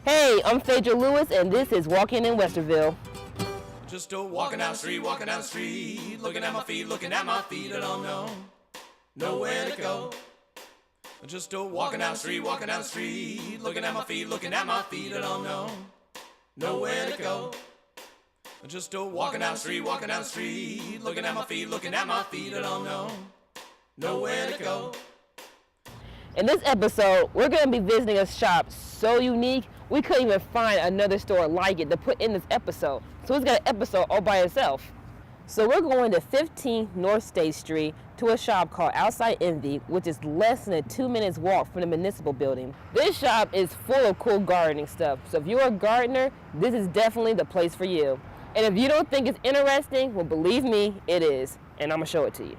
Hey, I'm Phaedra Lewis, and this is Walking in Westerville. Just walking down the street, looking at my feet, I don't know nowhere to go. Just walking down the street, looking at my feet, I don't know nowhere to go. Just walking down the street, looking at my feet, I don't know nowhere to go. In this episode, we're going to be visiting a shop so unique, we couldn't even find another store like it to put in this episode. So it's got an episode all by itself. So we're going to 15 North State Street to a shop called Outside Envy, which is less than a 2 minutes walk from the municipal building. This shop is full of cool gardening stuff. So if you're a gardener, this is definitely the place for you. And if you don't think it's interesting, well, believe me, it is. And I'm gonna show it to you.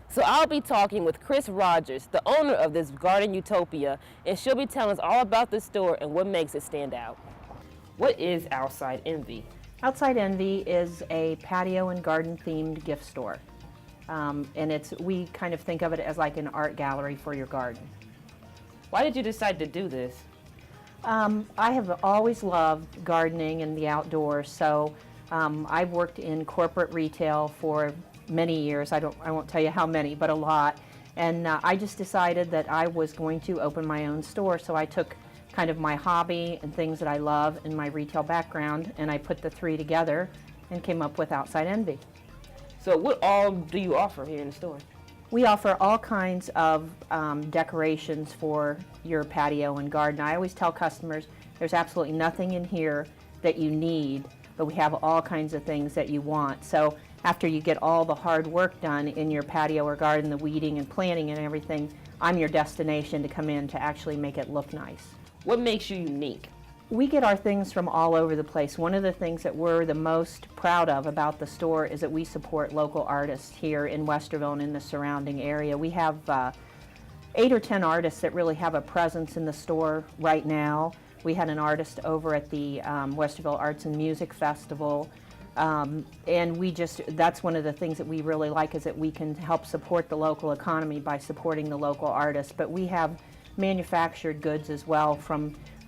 So I'll be talking with Chris Rogers, the owner of this garden utopia, and she'll be telling us all about the store and what makes it stand out. What is Outside Envy? Outside Envy is a patio and garden themed gift store. And we kind of think of it as like an art gallery for your garden. Why did you decide to do this? I have always loved gardening and the outdoors, so I've worked in corporate retail for many years. I won't tell you how many, but a lot. And I just decided that I was going to open my own store, so I took kind of my hobby and things that I love and my retail background, and I put the three together and came up with Outside Envy. So what all do you offer here in the store? We offer all kinds of decorations for your patio and garden. I always tell customers there's absolutely nothing in here that you need, but we have all kinds of things that you want. So after you get all the hard work done in your patio or garden, the weeding and planting and everything, I'm your destination to come in to actually make it look nice. What makes you unique? We get our things from all over the place. One of the things that we're the most proud of about the store is that we support local artists here in Westerville and in the surrounding area. We have 8 or 10 artists that really have a presence in the store right now. We had an artist over at the Westerville Arts and Music Festival. And that's one of the things that we really like, is that we can help support the local economy by supporting the local artists. But we have manufactured goods as well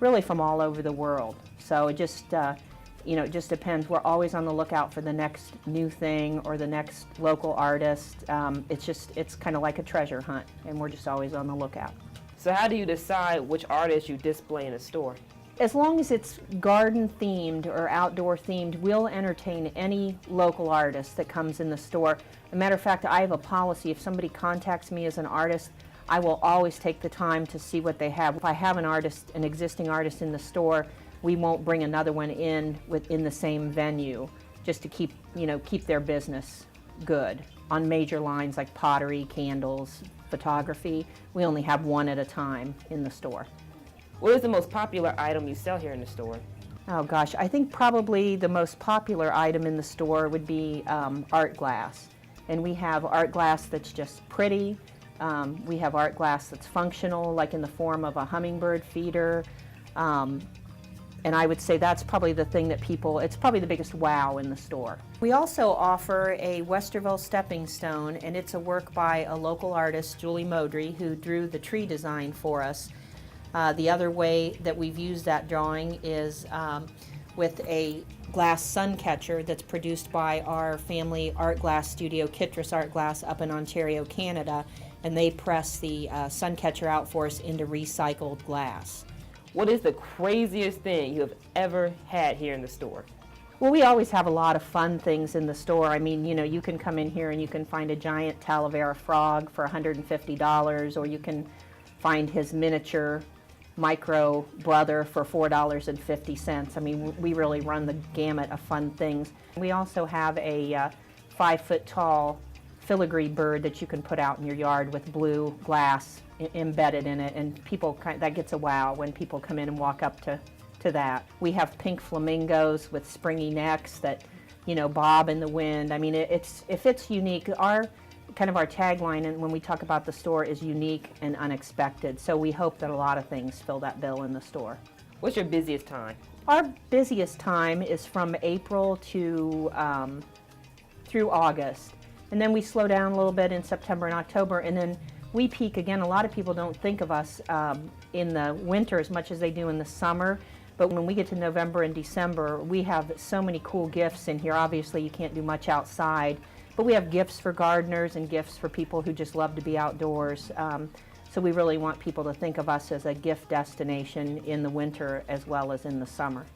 really from all over the world. So it just, it just depends. We're always on the lookout for the next new thing or the next local artist. It's kind of like a treasure hunt, and we're just always on the lookout. So how do you decide which artists you display in a store? As long as it's garden themed or outdoor themed, we'll entertain any local artist that comes in the store. As a matter of fact, I have a policy. If somebody contacts me as an artist, I will always take the time to see what they have. If I have an existing artist in the store, we won't bring another one in within the same venue, just to keep their business good. On major lines like pottery, candles, photography, we only have one at a time in the store. What is the most popular item you sell here in the store? Oh gosh, I think probably the most popular item in the store would be art glass. And we have art glass that's just pretty. We have art glass that's functional, like in the form of a hummingbird feeder. And I would say that's probably the thing that it's probably the biggest wow in the store. We also offer a Westerville stepping stone, and it's a work by a local artist, Julie Modry, who drew the tree design for us. The other way that we've used that drawing is with a glass sun catcher that's produced by our family art glass studio, Kittrus Art Glass, up in Ontario, Canada, and they press the sun catcher out for us into recycled glass. What is the craziest thing you have ever had here in the store? Well, we always have a lot of fun things in the store. I mean, you can come in here and you can find a giant Talavera frog for $150, or you can find his miniature micro brother for $4.50. I mean, we really run the gamut of fun things. We also have a 5-foot-tall filigree bird that you can put out in your yard with blue glass embedded in it, and that gets a wow when people come in and walk up to that. We have pink flamingos with springy necks that bob in the wind. I mean, if it's unique, our tagline, and when we talk about the store, is unique and unexpected. So we hope that a lot of things fill that bill in the store. What's your busiest time? Our busiest time is from April to through August. And then we slow down a little bit in September and October, and then we peak again. A lot of people don't think of us in the winter as much as they do in the summer, But when we get to November and December, we have so many cool gifts in here. Obviously, you can't do much outside, but we have gifts for gardeners and gifts for people who just love to be outdoors. So we really want people to think of us as a gift destination in the winter as well as in the summer.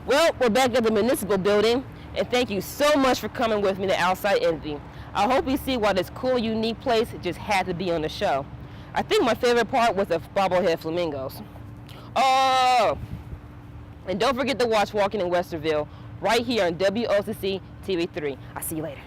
Well, we're back at the municipal building, and thank you so much for coming with me to Outside Envy. I hope you see why this cool, unique place just had to be on the show. I think my favorite part was the bobblehead flamingos. Oh, and don't forget to watch Walking in Westerville right here on WOCC TV3. I'll see you later.